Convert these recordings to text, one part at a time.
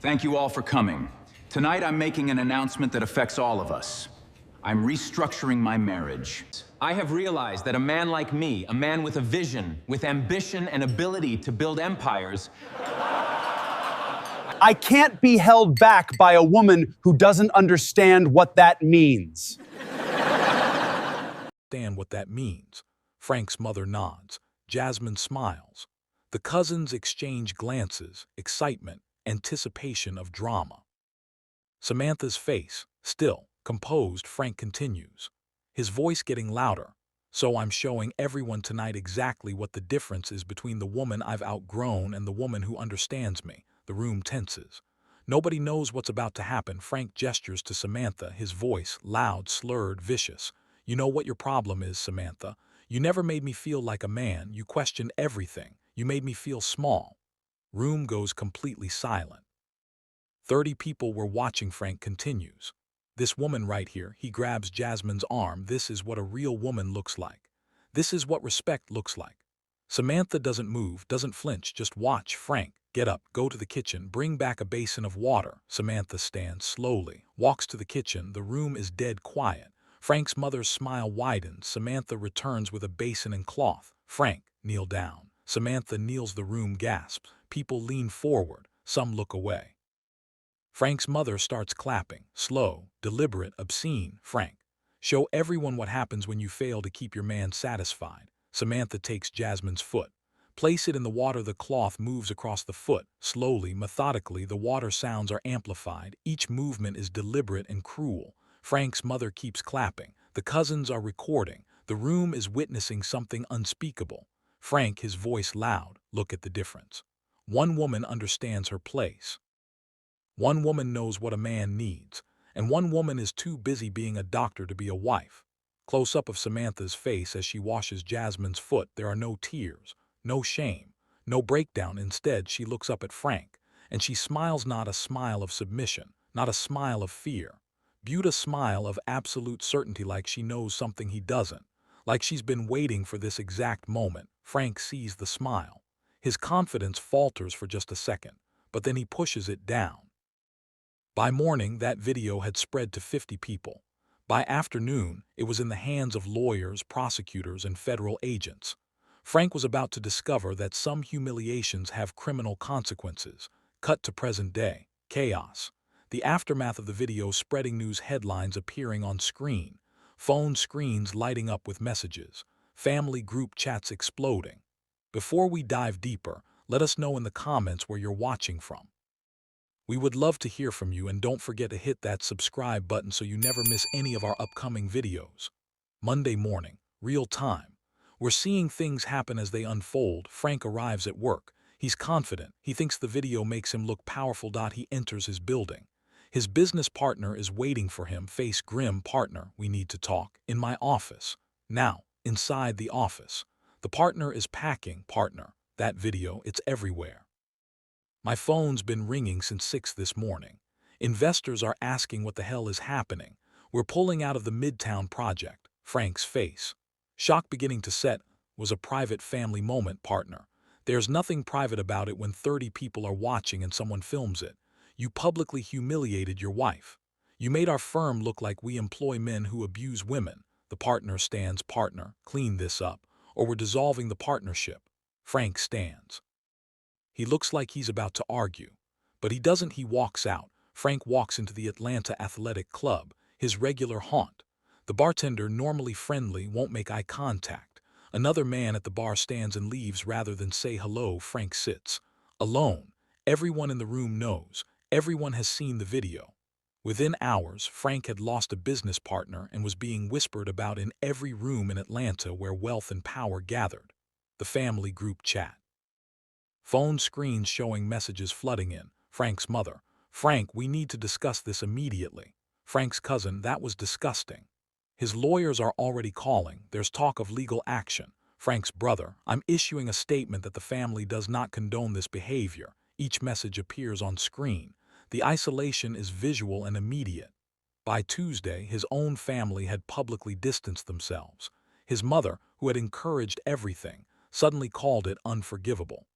Thank you all for coming. Tonight I'm making an announcement that affects all of us. I'm restructuring my marriage. I have realized that a man like me, a man with a vision, with ambition and ability to build empires, I can't be held back by a woman who doesn't understand what that means. Understand what that means. Frank's mother nods. Jasmine smiles. The cousins exchange glances, excitement, anticipation of drama. Samantha's face, still, composed, Frank continues, his voice getting louder. So I'm showing everyone tonight exactly what the difference is between the woman I've outgrown and the woman who understands me. The room tenses. Nobody knows what's about to happen. Frank gestures to Samantha, his voice loud, slurred, vicious. You know what your problem is, Samantha. You never made me feel like a man. You questioned everything. You made me feel small. Room goes completely silent. 30 people were watching. Frank continues. This woman right here, he grabs Jasmine's arm. This is what a real woman looks like. This is what respect looks like. Samantha doesn't move, doesn't flinch, just watch. Frank, get up, go to the kitchen, bring back a basin of water. Samantha stands slowly, walks to the kitchen. The room is dead quiet. Frank's mother's smile widens. Samantha returns with a basin and cloth. Frank, kneel down. Samantha kneels. The room gasps. People lean forward. Some look away. Frank's mother starts clapping. Slow, deliberate, obscene. Frank, show everyone what happens when you fail to keep your man satisfied. Samantha takes Jasmine's foot. Place it in the water. The cloth moves across the foot. Slowly, methodically, the water sounds are amplified. Each movement is deliberate and cruel. Frank's mother keeps clapping. The cousins are recording. The room is witnessing something unspeakable. Frank, his voice loud, look at the difference. One woman understands her place. One woman knows what a man needs. And one woman is too busy being a doctor to be a wife. Close-up of Samantha's face as she washes Jasmine's foot. There are no tears, no shame, no breakdown. Instead, she looks up at Frank, and she smiles, not a smile of submission, not a smile of fear, but a smile of absolute certainty, like she knows something he doesn't, like she's been waiting for this exact moment. Frank sees the smile. His confidence falters for just a second, but then he pushes it down. By morning, that video had spread to 50 people. By afternoon, it was in the hands of lawyers, prosecutors, and federal agents. Frank was about to discover that some humiliations have criminal consequences. Cut to present day. Chaos. The aftermath of the video spreading, news headlines appearing on screen, phone screens lighting up with messages, family group chats exploding. Before we dive deeper, let us know in the comments where you're watching from. We would love to hear from you, and don't forget to hit that subscribe button so you never miss any of our upcoming videos. Monday morning, real time. We're seeing things happen as they unfold. Frank arrives at work. He's confident. He thinks the video makes him look powerful. He enters his building. His business partner is waiting for him. Face grim. Partner, we need to talk. In my office. Now, inside the office. The partner is packing. Partner, that video, it's everywhere. My phone's been ringing since 6 this morning. Investors are asking what the hell is happening. We're pulling out of the Midtown project. Frank's face. Shock beginning to set. Was a private family moment. Partner, there's nothing private about it when 30 people are watching and someone films it. You publicly humiliated your wife. You made our firm look like we employ men who abuse women. The partner stands. Partner, clean this up, or we're dissolving the partnership. Frank stands. He looks like he's about to argue, but he doesn't. He walks out. Frank walks into the Atlanta Athletic Club, his regular haunt. The bartender, normally friendly, won't make eye contact. Another man at the bar stands and leaves rather than say hello. Frank sits alone. Everyone in the room knows. Everyone has seen the video. Within hours, Frank had lost a business partner and was being whispered about in every room in Atlanta where wealth and power gathered. The family group chat. Phone screens showing messages flooding in. Frank's mother. Frank, we need to discuss this immediately. Frank's cousin, that was disgusting. His lawyers are already calling. There's talk of legal action. Frank's brother, I'm issuing a statement that the family does not condone this behavior. Each message appears on screen. The isolation is visual and immediate. By Tuesday, his own family had publicly distanced themselves. His mother, who had encouraged everything, suddenly called it unforgivable.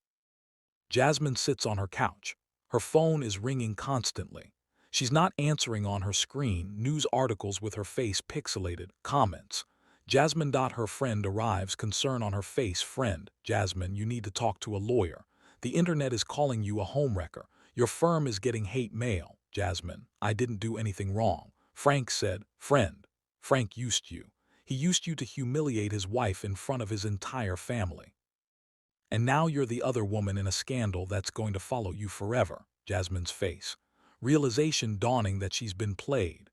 Jasmine sits on her couch. Her phone is ringing constantly. She's not answering on her screen, news articles with her face pixelated, comments. Jasmine. Her friend arrives, concern on her face. Friend, Jasmine, you need to talk to a lawyer. The internet is calling you a homewrecker. Your firm is getting hate mail. Jasmine, I didn't do anything wrong. Frank said, friend, Frank used you. He used you to humiliate his wife in front of his entire family. And now you're the other woman in a scandal that's going to follow you forever. Jasmine's face. Realization dawning that she's been played.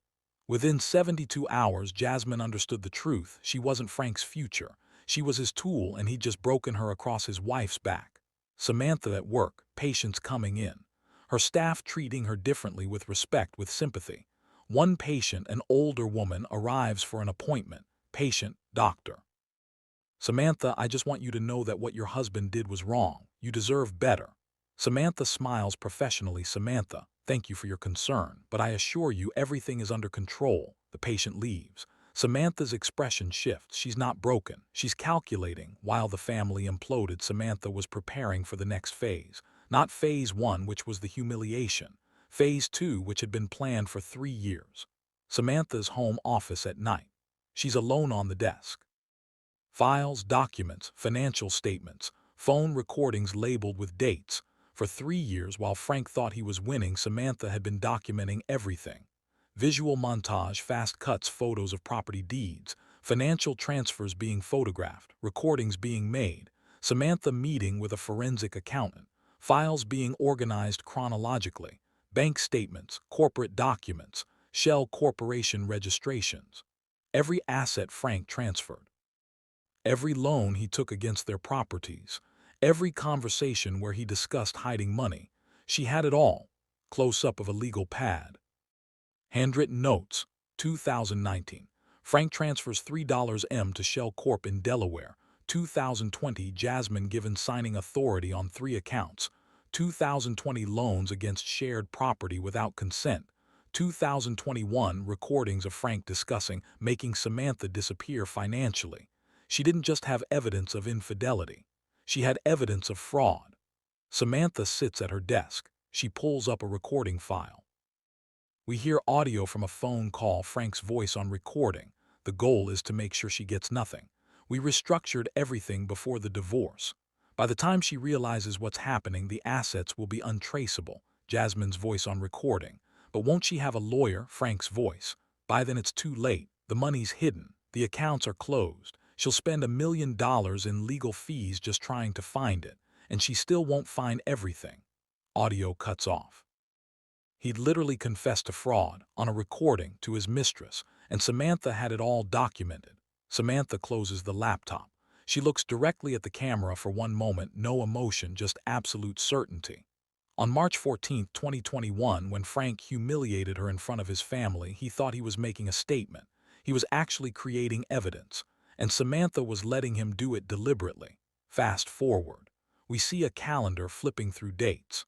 Within 72 hours, Jasmine understood the truth. She wasn't Frank's future. She was his tool, and he'd just broken her across his wife's back. Samantha at work, patients coming in. Her staff treating her differently, with respect, with sympathy. One patient, an older woman, arrives for an appointment. Patient, doctor. Samantha, I just want you to know that what your husband did was wrong. You deserve better. Samantha smiles professionally. Samantha, thank you for your concern, but I assure you everything is under control. The patient leaves. Samantha's expression shifts. She's not broken. She's calculating. While the family imploded, Samantha was preparing for the next phase. Not phase 1, which was the humiliation. Phase 2, which had been planned for 3 years. Samantha's home office at night. She's alone on the desk. Files, documents, financial statements, phone recordings labeled with dates. For 3 years, while Frank thought he was winning, Samantha had been documenting everything. Visual montage, fast cuts, photos of property deeds, financial transfers being photographed, recordings being made, Samantha meeting with a forensic accountant, files being organized chronologically, bank statements, corporate documents, shell corporation registrations. Every asset Frank transferred. Every loan he took against their properties, every conversation where he discussed hiding money. She had it all. Close-up of a legal pad. Handwritten notes, 2019. Frank transfers $3 to Shell Corp in Delaware. 2020, Jasmine given signing authority on 3 accounts. 2020, loans against shared property without consent. 2021, recordings of Frank discussing making Samantha disappear financially. She didn't just have evidence of infidelity. She had evidence of fraud. Samantha sits at her desk. She pulls up a recording file. We hear audio from a phone call, Frank's voice on recording. The goal is to make sure she gets nothing. We restructured everything before the divorce. By the time she realizes what's happening, the assets will be untraceable. Jasmine's voice on recording. But won't she have a lawyer? Frank's voice. By then it's too late. The money's hidden. The accounts are closed. She'll spend $1 million in legal fees just trying to find it, and she still won't find everything. Audio cuts off. He'd literally confessed to fraud on a recording to his mistress, and Samantha had it all documented. Samantha closes the laptop. She looks directly at the camera for one moment, no emotion, just absolute certainty. On March 14, 2021, when Frank humiliated her in front of his family, he thought he was making a statement. He was actually creating evidence. And Samantha was letting him do it deliberately. Fast forward. We see a calendar flipping through dates.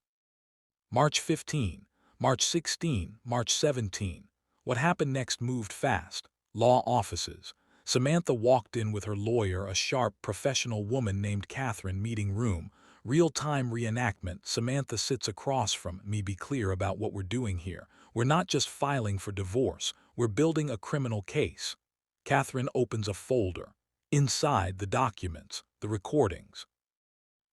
March 15, March 16, March 17. What happened next moved fast. Law offices. Samantha walked in with her lawyer, a sharp, professional woman named Catherine, meeting room. Real-time reenactment. Samantha sits across from me. Be clear about what we're doing here. We're not just filing for divorce. We're building a criminal case. Catherine opens a folder. Inside, the documents, the recordings,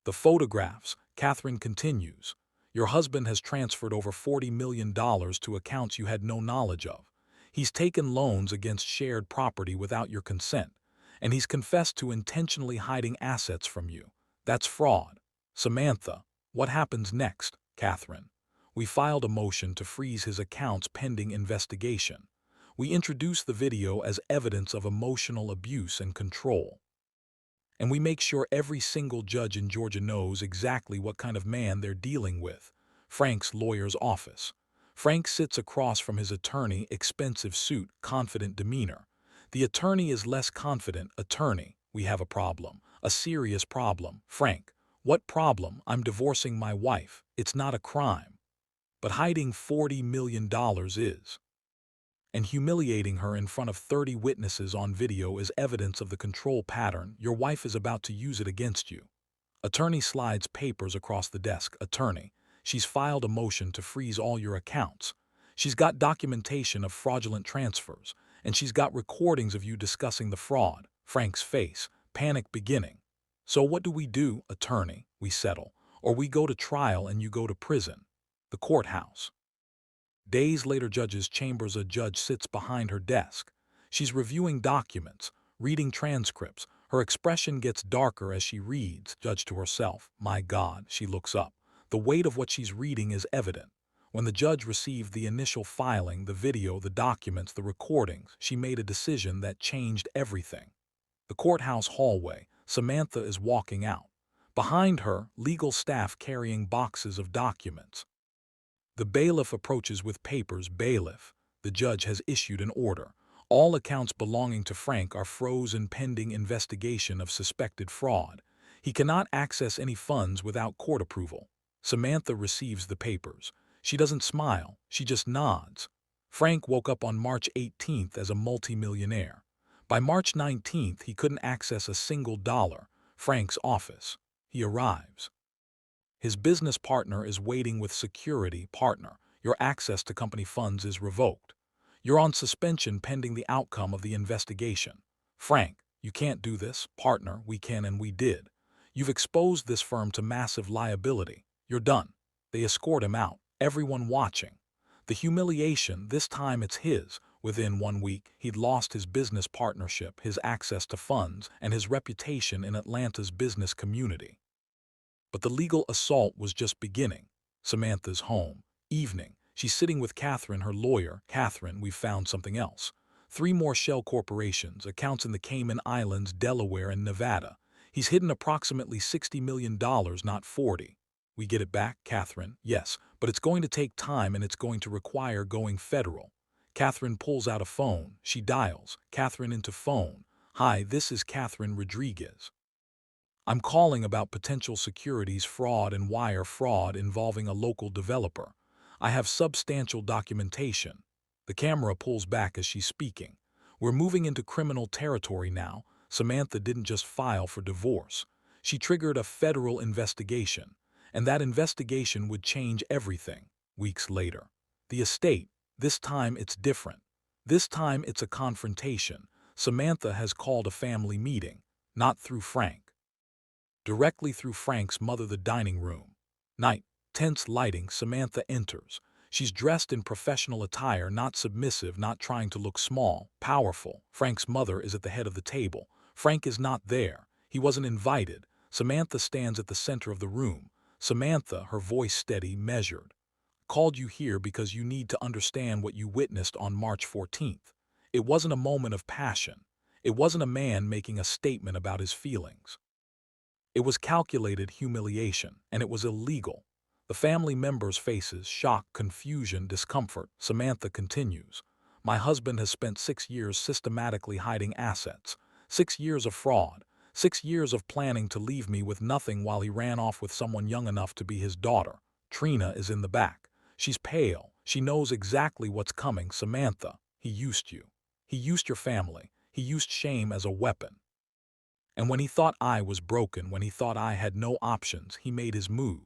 the photographs. Catherine continues. Your husband has transferred over $40 million to accounts you had no knowledge of. He's taken loans against shared property without your consent, and he's confessed to intentionally hiding assets from you. That's fraud. Samantha, what happens next? Catherine. We filed a motion to freeze his accounts pending investigation. We introduce the video as evidence of emotional abuse and control. And we make sure every single judge in Georgia knows exactly what kind of man they're dealing with. Frank's lawyer's office. Frank sits across from his attorney, expensive suit, confident demeanor. The attorney is less confident. Attorney, we have a problem, a serious problem. Frank, what problem? I'm divorcing my wife. It's not a crime. But hiding $40 million is. And humiliating her in front of 30 witnesses on video is evidence of the control pattern. Your wife is about to use it against you. Attorney slides papers across the desk. Attorney, She's filed a motion to freeze all your accounts. She's got documentation of fraudulent transfers, and she's got recordings of you discussing the fraud. Frank's face, panic beginning. So what do, attorney? We settle. Or we go to trial and you go to prison. The courthouse. Days later, judge's chambers. A judge sits behind her desk. She's reviewing documents, reading transcripts. Her expression gets darker as she reads. Judge to herself. My God, she looks up. The weight of what she's reading is evident. When the judge received the initial filing, the video, the documents, the recordings, she made a decision that changed everything. The courthouse hallway. Samantha is walking out. Behind her, legal staff carrying boxes of documents. The bailiff approaches with papers. Bailiff, the judge has issued an order. All accounts belonging to Frank are frozen pending investigation of suspected fraud. He cannot access any funds without court approval. Samantha receives the papers. She doesn't smile, she just nods. Frank woke up on March 18th as a multimillionaire. By March 19th, he couldn't access a single dollar. Frank's office. He arrives. His business partner is waiting with security. Partner, your access to company funds is revoked. You're on suspension pending the outcome of the investigation. Frank, you can't do this. Partner, we can and we did. You've exposed this firm to massive liability. You're done. They escort him out, everyone watching. The humiliation, this time it's his. Within 1 week, he'd lost his business partnership, his access to funds, and his reputation in Atlanta's business community. But the legal assault was just beginning. Samantha's home. Evening. She's sitting with Catherine, her lawyer. Catherine, we've found something else. 3 more shell corporations, accounts in the Cayman Islands, Delaware, and Nevada. He's hidden approximately $60 million, not 40. We get it back, Catherine? Yes, but it's going to take time and it's going to require going federal. Catherine pulls out a phone. She dials. Catherine into phone. Hi, this is Catherine Rodriguez. I'm calling about potential securities fraud and wire fraud involving a local developer. I have substantial documentation. The camera pulls back as she's speaking. We're moving into criminal territory now. Samantha didn't just file for divorce. She triggered a federal investigation, and that investigation would change everything. Weeks later. The estate. This time it's different. This time it's a confrontation. Samantha has called a family meeting, not through Frank. Directly through Frank's mother. The dining room. Night. Tense lighting. Samantha enters. She's dressed in professional attire, not submissive, not trying to look small, powerful. Frank's mother is at the head of the table. Frank is not there. He wasn't invited. Samantha stands at the center of the room. Samantha, her voice steady, measured. Called you here because you need to understand what you witnessed on March 14th. It wasn't a moment of passion. It wasn't a man making a statement about his feelings. It was calculated humiliation, and it was illegal. The family members' faces, shock, confusion, discomfort. Samantha continues. My husband has spent 6 years systematically hiding assets, 6 years of fraud, 6 years of planning to leave me with nothing while he ran off with someone young enough to be his daughter. Trina is in the back. She's pale. She knows exactly what's coming. Samantha, he used you. He used your family. He used shame as a weapon. And when he thought I was broken, when he thought I had no options, he made his move.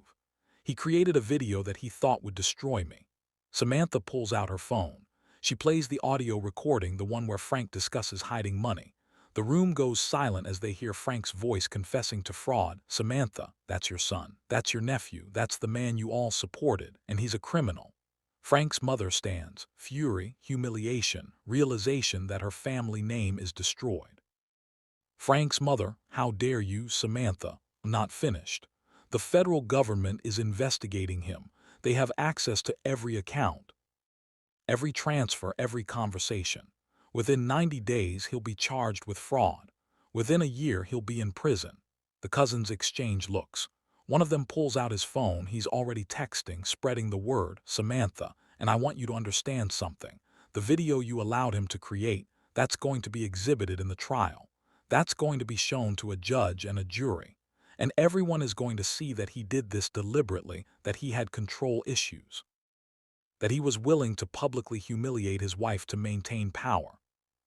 He created a video that he thought would destroy me. Samantha pulls out her phone. She plays the audio recording, the one where Frank discusses hiding money. The room goes silent as they hear Frank's voice confessing to fraud. Samantha, that's your son. That's your nephew. That's the man you all supported, and he's a criminal. Frank's mother stands. Fury, humiliation, realization that her family name is destroyed. Frank's mother, how dare you, Samantha? Not finished. The federal government is investigating him. They have access to every account, every transfer, every conversation. Within 90 days, he'll be charged with fraud. Within a year, he'll be in prison. The cousins exchange looks. One of them pulls out his phone. He's already texting, spreading the word. Samantha, and I want you to understand something. The video you allowed him to create, that's going to be exhibited in the trial. That's going to be shown to a judge and a jury. And everyone is going to see that he did this deliberately, that he had control issues, that he was willing to publicly humiliate his wife to maintain power.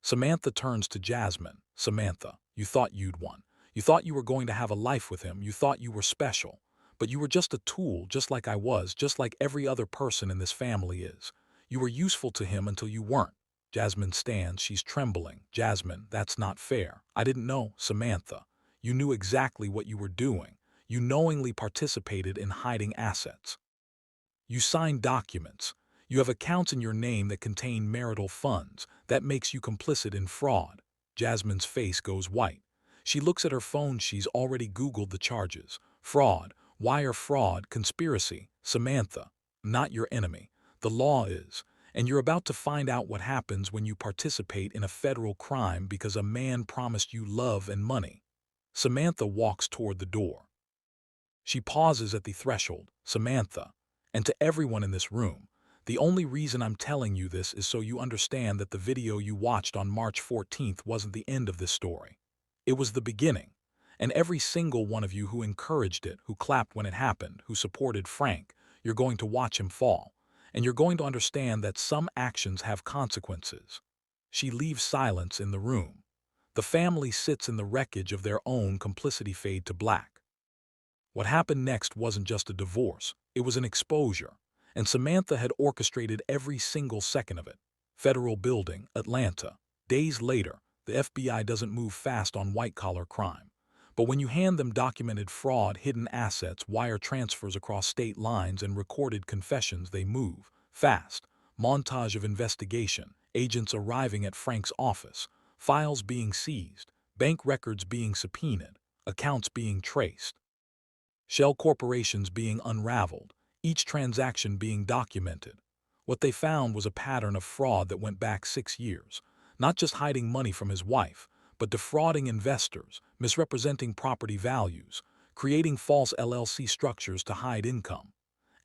Samantha turns to Jasmine. Samantha, you thought you'd won. You thought you were going to have a life with him. You thought you were special. But you were just a tool, just like I was, just like every other person in this family is. You were useful to him until you weren't. Jasmine stands, she's trembling. Jasmine, that's not fair. I didn't know, Samantha. You knew exactly what you were doing. You knowingly participated in hiding assets. You signed documents. You have accounts in your name that contain marital funds. That makes you complicit in fraud. Jasmine's face goes white. She looks at her phone. She's already Googled the charges. Fraud, wire fraud, conspiracy. Samantha, not your enemy. The law is. And you're about to find out what happens when you participate in a federal crime because a man promised you love and money. Samantha walks toward the door. She pauses at the threshold. Samantha, and to everyone in this room, the only reason I'm telling you this is so you understand that the video you watched on March 14th wasn't the end of this story. It was the beginning. And every single one of you who encouraged it, who clapped when it happened, who supported Frank, you're going to watch him fall. And you're going to understand that some actions have consequences. She leaves silence in the room. The family sits in the wreckage of their own complicity fade to black. What happened next wasn't just a divorce, it was an exposure, and Samantha had orchestrated every single second of it. Federal Building, Atlanta. Days later, the FBI doesn't move fast on white-collar crime. But when you hand them documented fraud, hidden assets, wire transfers across state lines, and recorded confessions, they move fast. Montage of investigation, agents arriving at Frank's office, files being seized, bank records being subpoenaed, accounts being traced. Shell corporations being unraveled, each transaction being documented. What they found was a pattern of fraud that went back 6 years, not just hiding money from his wife, but defrauding investors, misrepresenting property values, creating false LLC structures to hide income.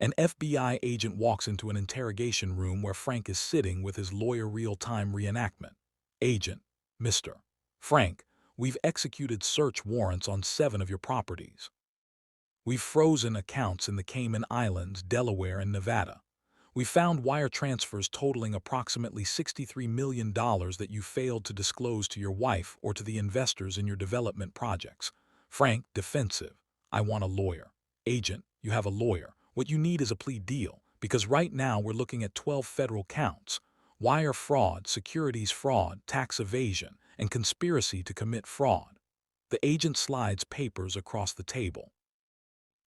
An FBI agent walks into an interrogation room where Frank is sitting with his lawyer. Real-time reenactment. Agent, Mr. Frank, we've executed search warrants on 7 of your properties. We've frozen accounts in the Cayman Islands, Delaware, and Nevada. We found wire transfers totaling approximately $63 million that you failed to disclose to your wife or to the investors in your development projects. Frank, defensive. I want a lawyer. Agent, you have a lawyer. What you need is a plea deal, because right now we're looking at 12 federal counts. Wire fraud, securities fraud, tax evasion, and conspiracy to commit fraud. The agent slides papers across the table.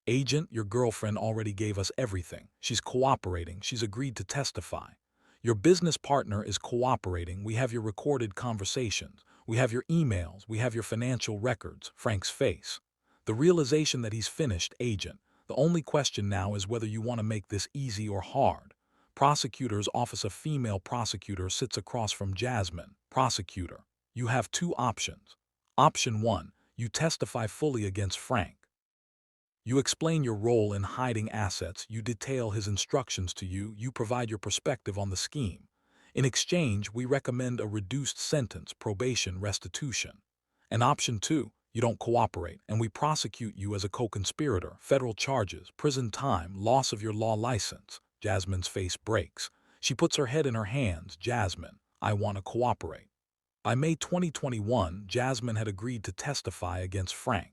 Agent, your girlfriend already gave us everything. She's cooperating. She's agreed to testify. Your business partner is cooperating. We have your recorded conversations. We have your emails. We have your financial records. Frank's face. The realization that he's finished. Agent, the only question now is whether you want to make this easy or hard. Prosecutor's office. A female prosecutor sits across from Jasmine. Prosecutor, you have 2 options. Option 1, you testify fully against Frank. You explain your role in hiding assets, you detail his instructions to you, you provide your perspective on the scheme. In exchange, we recommend a reduced sentence, probation, restitution. And option 2, you don't cooperate, and we prosecute you as a co-conspirator, federal charges, prison time, loss of your law license. Jasmine's face breaks. She puts her head in her hands. Jasmine, I want to cooperate. By May 2021, Jasmine had agreed to testify against Frank.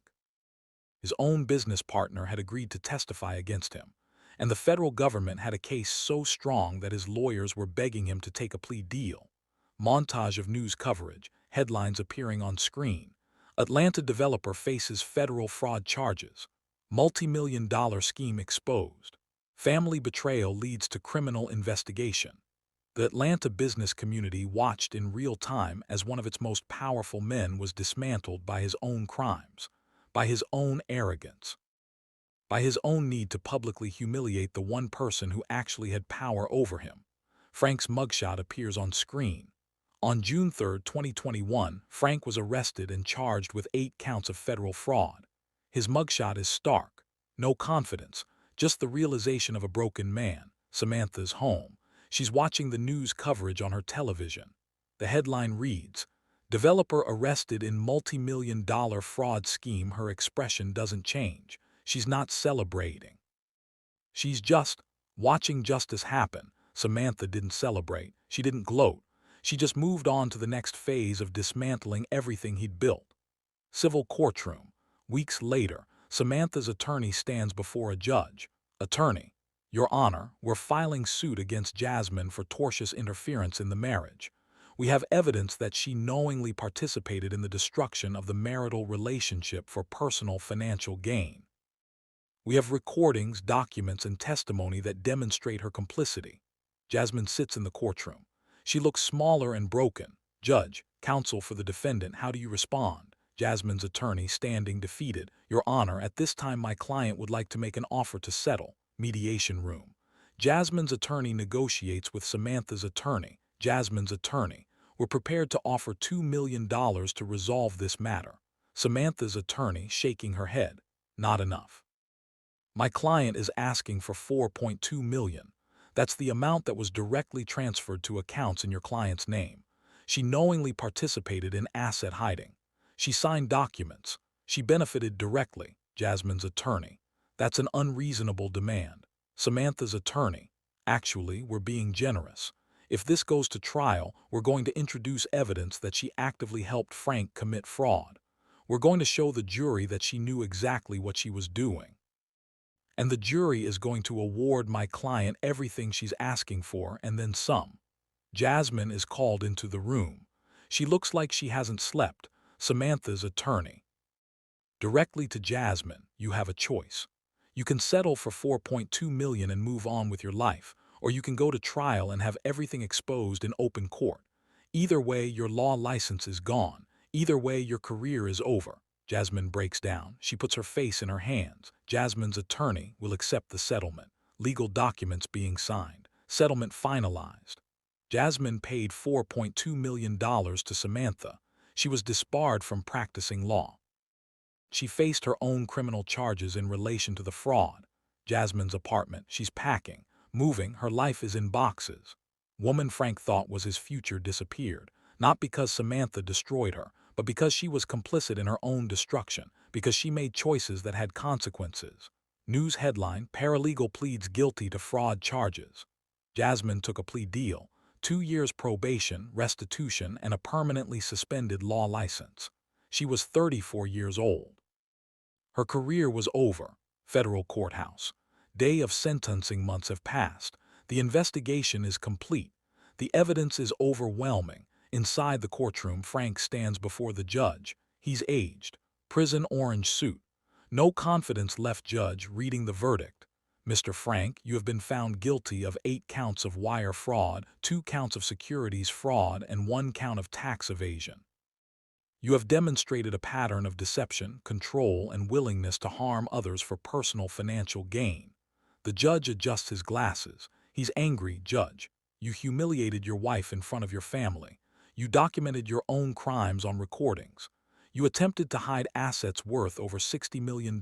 His own business partner had agreed to testify against him, and the federal government had a case so strong that his lawyers were begging him to take a plea deal. Montage of news coverage, headlines appearing on screen. Atlanta developer faces federal fraud charges. Multi-million-dollar scheme exposed. Family betrayal leads to criminal investigation. The Atlanta business community watched in real time as one of its most powerful men was dismantled by his own crimes, by his own arrogance, by his own need to publicly humiliate the one person who actually had power over him. Frank's mugshot appears on screen. On June 3, 2021, Frank was arrested and charged with 8 counts of federal fraud. His mugshot is stark. No confidence, just the realization of a broken man. Samantha's home. She's watching the news coverage on her television. The headline reads, "Developer arrested in multi-million-dollar fraud scheme." Her expression doesn't change. She's not celebrating. She's just watching justice happen. Samantha didn't celebrate. She didn't gloat. She just moved on to the next phase of dismantling everything he'd built. Civil courtroom. Weeks later, Samantha's attorney stands before a judge. Attorney, Your Honor, we're filing suit against Jasmine for tortious interference in the marriage. We have evidence that she knowingly participated in the destruction of the marital relationship for personal financial gain. We have recordings, documents, and testimony that demonstrate her complicity. Jasmine sits in the courtroom. She looks smaller and broken. Judge, counsel for the defendant, how do you respond? Jasmine's attorney, standing defeated. Your Honor, at this time my client would like to make an offer to settle. Mediation room. Jasmine's attorney negotiates with Samantha's attorney. Jasmine's attorney, we're prepared to offer $2 million to resolve this matter. Samantha's attorney, shaking her head. Not enough. My client is asking for $4.2 million. That's the amount that was directly transferred to accounts in your client's name. She knowingly participated in asset hiding. She signed documents. She benefited directly. Jasmine's attorney. That's an unreasonable demand. Samantha's attorney. Actually, we're being generous. If this goes to trial, we're going to introduce evidence that she actively helped Frank commit fraud. We're going to show the jury that she knew exactly what she was doing. And the jury is going to award my client everything she's asking for and then some. Jasmine is called into the room. She looks like she hasn't slept. Samantha's attorney. Directly to Jasmine, you have a choice. You can settle for $4.2 million and move on with your life, or you can go to trial and have everything exposed in open court. Either way, your law license is gone. Either way, your career is over. Jasmine breaks down. She puts her face in her hands. Jasmine's attorney will accept the settlement. Legal documents being signed. Settlement finalized. Jasmine paid $4.2 million to Samantha. She was disbarred from practicing law. She faced her own criminal charges in relation to the fraud. Jasmine's apartment. She's packing, moving. Her life is in boxes. Woman Frank thought was his future disappeared, not because Samantha destroyed her, but because she was complicit in her own destruction, because she made choices that had consequences. News headline, paralegal pleads guilty to fraud charges. Jasmine took a plea deal, 2 years probation, restitution, and a permanently suspended law license. She was 34 years old. Her career was over. Federal courthouse. Day of sentencing months have passed. The investigation is complete. The evidence is overwhelming. Inside the courtroom, Frank stands before the judge. He's aged. Prison orange suit. No confidence left. Judge reading the verdict. Mr. Frank, you have been found guilty of 8 counts of wire fraud, 2 counts of securities fraud, and 1 count of tax evasion. You have demonstrated a pattern of deception, control, and willingness to harm others for personal financial gain. The judge adjusts his glasses. He's angry. Judge, you humiliated your wife in front of your family. You documented your own crimes on recordings. You attempted to hide assets worth over $60 million.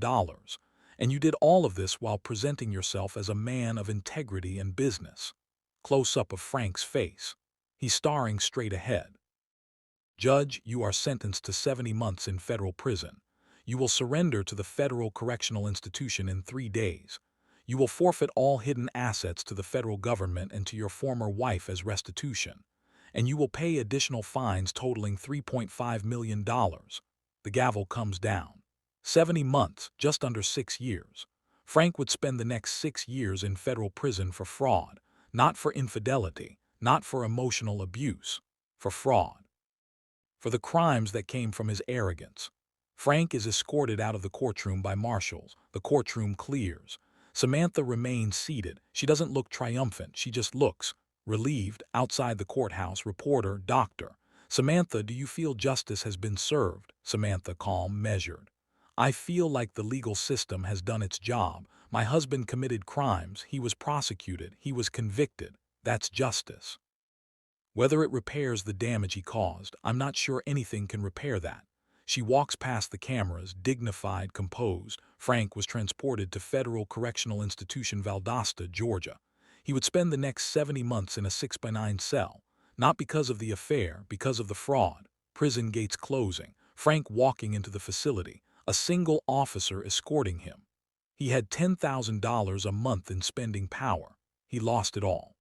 And you did all of this while presenting yourself as a man of integrity and business. Close-up of Frank's face. He's staring straight ahead. Judge, you are sentenced to 70 months in federal prison. You will surrender to the Federal Correctional Institution in 3 days. You will forfeit all hidden assets to the federal government and to your former wife as restitution. And you will pay additional fines totaling $3.5 million. The gavel comes down. 70 months, just under 6 years. Frank would spend the next 6 years in federal prison for fraud, not for infidelity, not for emotional abuse, for fraud. For the crimes that came from his arrogance. Frank is escorted out of the courtroom by marshals. The courtroom clears. Samantha remains seated. She doesn't look triumphant. She just looks relieved. Outside the courthouse, reporter, doctor. Samantha, do you feel justice has been served? Samantha, calm, measured. I feel like the legal system has done its job. My husband committed crimes. He was prosecuted. He was convicted. That's justice. Whether it repairs the damage he caused, I'm not sure anything can repair that. She walks past the cameras, dignified, composed. Frank was transported to Federal Correctional Institution Valdosta, Georgia. He would spend the next 70 months in a 6x9 cell. Not because of the affair, because of the fraud. Prison gates closing. Frank walking into the facility. A single officer escorting him. He had $10,000 a month in spending power. He lost it all.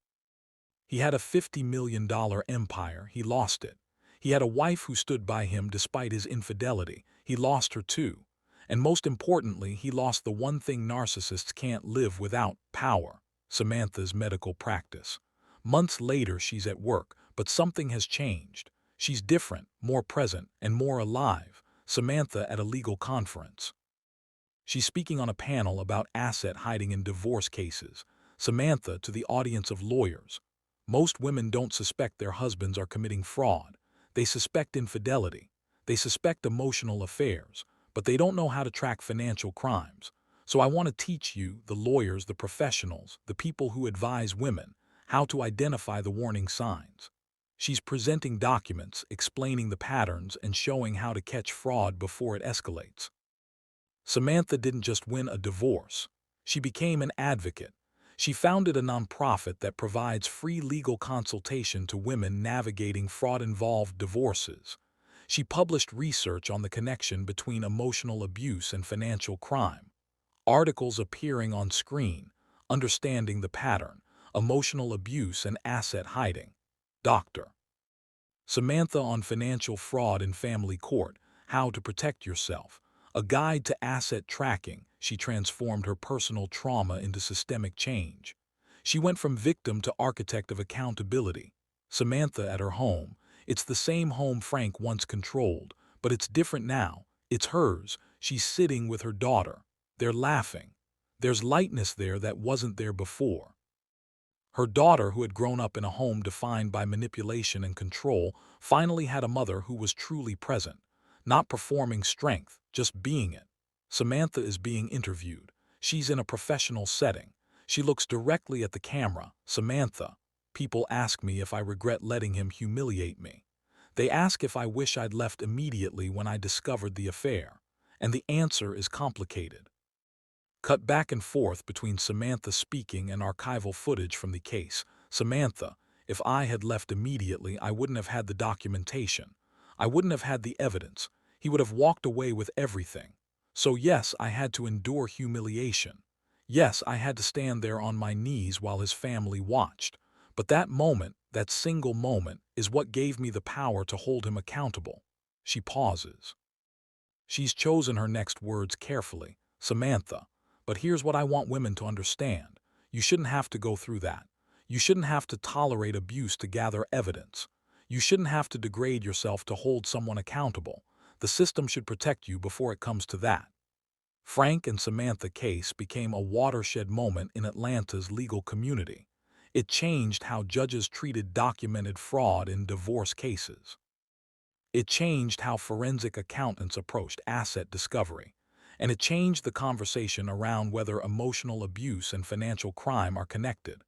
He had a $50 million empire. He lost it. He had a wife who stood by him despite his infidelity. He lost her too. And most importantly, he lost the one thing narcissists can't live without: power. Samantha's medical practice. Months later, she's at work, but something has changed. She's different, more present, and more alive. Samantha at a legal conference. She's speaking on a panel about asset hiding in divorce cases. Samantha to the audience of lawyers. Most women don't suspect their husbands are committing fraud. They suspect infidelity. They suspect emotional affairs, but they don't know how to track financial crimes. So I want to teach you, the lawyers, the professionals, the people who advise women, how to identify the warning signs. She's presenting documents, explaining the patterns, and showing how to catch fraud before it escalates. Samantha didn't just win a divorce. She became an advocate. She founded a nonprofit that provides free legal consultation to women navigating fraud-involved divorces. She published research on the connection between emotional abuse and financial crime. Articles appearing on screen, understanding the pattern, emotional abuse and asset hiding. Dr. Samantha on financial fraud in family court, how to protect yourself. A guide to asset tracking. She transformed her personal trauma into systemic change. She went from victim to architect of accountability. Samantha at her home. It's the same home Frank once controlled, but it's different now. It's hers. She's sitting with her daughter. They're laughing. There's lightness there that wasn't there before. Her daughter, who had grown up in a home defined by manipulation and control, finally had a mother who was truly present, not performing strength, just being it. Samantha is being interviewed. She's in a professional setting. She looks directly at the camera. Samantha, people ask me if I regret letting him humiliate me. They ask if I wish I'd left immediately when I discovered the affair. And the answer is complicated. Cut back and forth between Samantha speaking and archival footage from the case. Samantha, if I had left immediately, I wouldn't have had the documentation. I wouldn't have had the evidence. He would have walked away with everything. So yes, I had to endure humiliation. Yes, I had to stand there on my knees while his family watched. But that moment, that single moment, is what gave me the power to hold him accountable. She pauses. She's chosen her next words carefully. Samantha, but here's what I want women to understand. You shouldn't have to go through that. You shouldn't have to tolerate abuse to gather evidence. You shouldn't have to degrade yourself to hold someone accountable. The system should protect you before it comes to that. Frank and Samantha case became a watershed moment in Atlanta's legal community. It changed how judges treated documented fraud in divorce cases. It changed how forensic accountants approached asset discovery. And it changed the conversation around whether emotional abuse and financial crime are connected.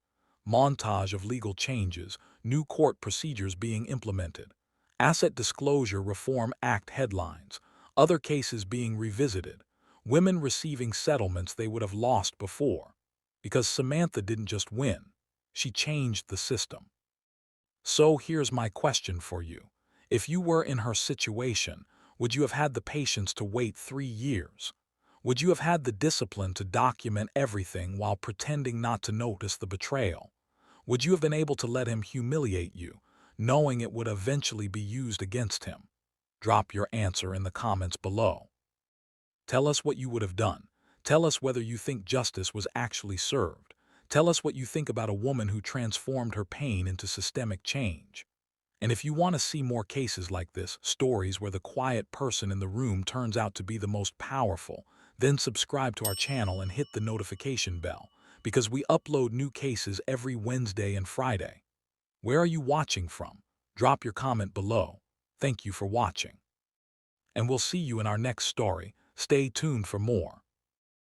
Montage of legal changes, new court procedures being implemented. Asset Disclosure Reform Act headlines, other cases being revisited, women receiving settlements they would have lost before. Because Samantha didn't just win, she changed the system. So here's my question for you. If you were in her situation, would you have had the patience to wait 3 years? Would you have had the discipline to document everything while pretending not to notice the betrayal? Would you have been able to let him humiliate you, knowing it would eventually be used against him? Drop your answer in the comments below. Tell us what you would have done. Tell us whether you think justice was actually served. Tell us what you think about a woman who transformed her pain into systemic change. And if you want to see more cases like this, stories where the quiet person in the room turns out to be the most powerful, then subscribe to our channel and hit the notification bell, because we upload new cases every Wednesday and Friday. Where are you watching from? Drop your comment below. Thank you for watching. And we'll see you in our next story. Stay tuned for more.